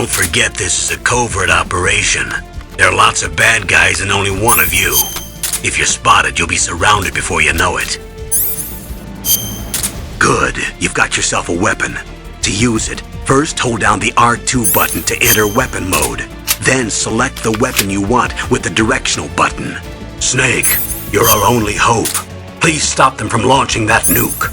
Don't forget this is a covert operation. There are lots of bad guys and only one of you. If you're spotted, you'll be surrounded before you know it. Good, you've got yourself a weapon. To use it, first hold down the R2 button to enter weapon mode. Then select the weapon you want with the directional button. Snake, you're our only hope. Please stop them from launching that nuke.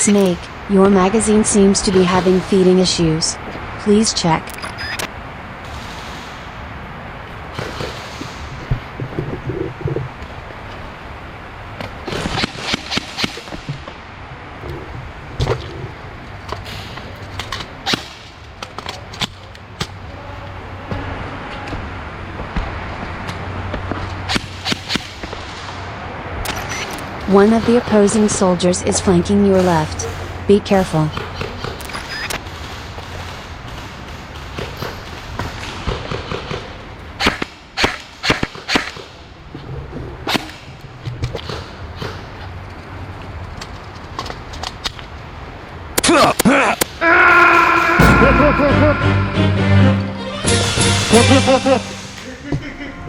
Snake, your magazine seems to be having feeding issues. Please check. One of the opposing soldiers is flanking your left. Be careful.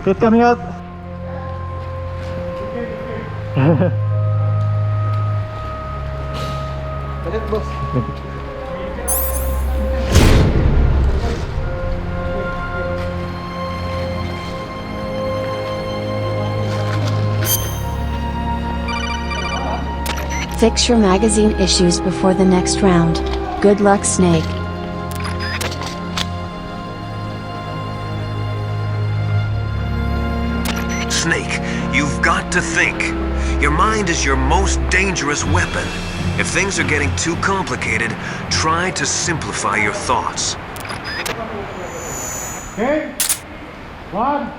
Get coming out. Fix your magazine issues before the next round. Good luck, Snake. Snake, you've got to think. Your mind is your most dangerous weapon. If things are getting too complicated, try to simplify your thoughts. Okay. 1.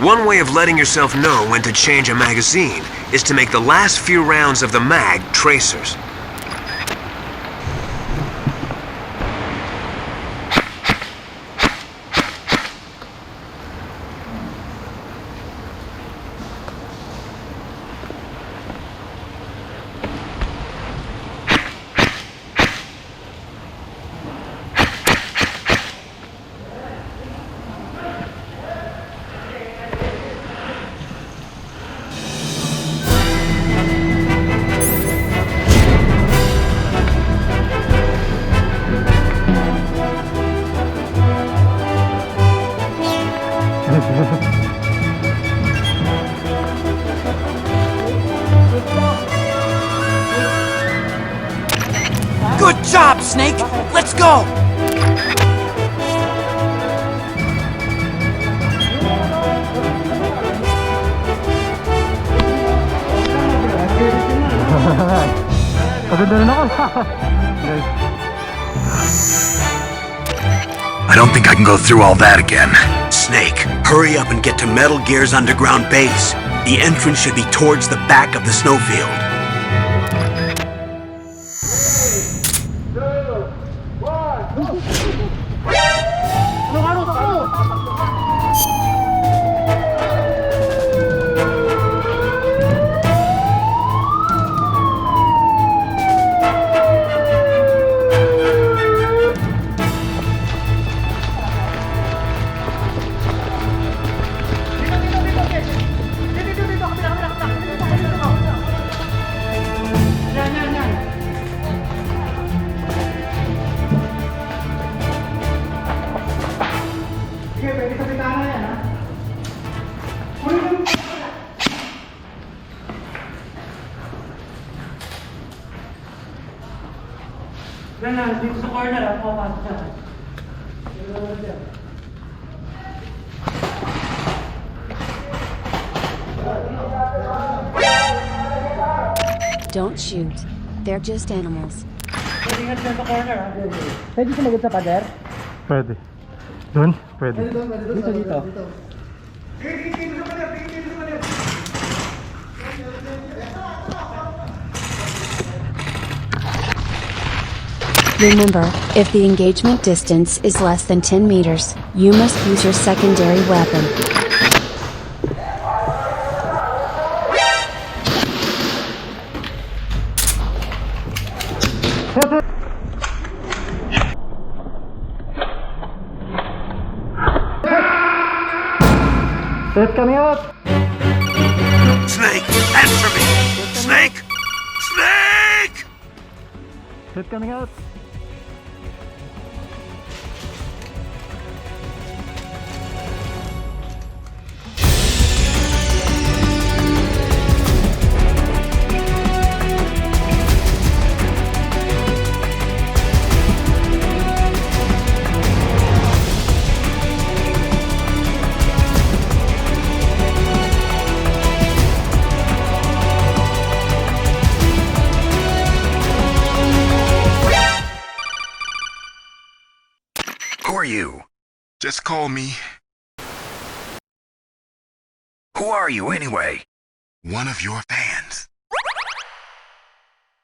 One way of letting yourself know when to change a magazine is to make the last few rounds of the mag tracers. Good job, Snake! Let's go! I don't think I can go through all that again. Snake, hurry up and get to Metal Gear's underground base. The entrance should be towards the back of the snowfield. Dito sa corner, papasok na. Don't shoot. They're just animals. Ingat dyan sa corner, ha? Pwede sumagot sa pader? Pwede. Doon? Pwede. Dito, dito. Remember, if the engagement distance is less than 10 meters, you must use your secondary weapon. Set coming out! Snake, answer me! Snake! Snake! Set coming out! Who are you? Just call me Who are you anyway? one of your fans.